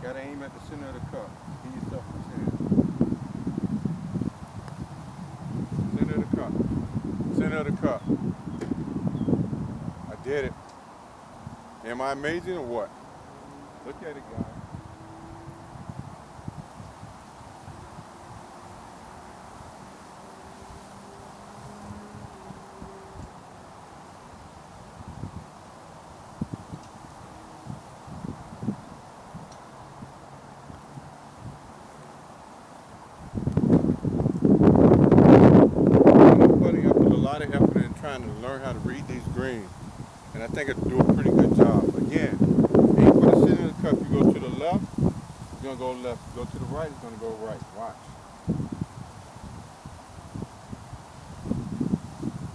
Gotta aim at the center of the cup. Give yourself a chance. Center of the cup. Center of the cup. I did it. Am I amazing or what? Look at it, guys. I put a lot of effort in trying to learn how to read these greens, and I think I do a pretty good job. Again, aim for the center of the cup. You go to the left, it's gonna go left. Go to the right, it's gonna go right. Watch.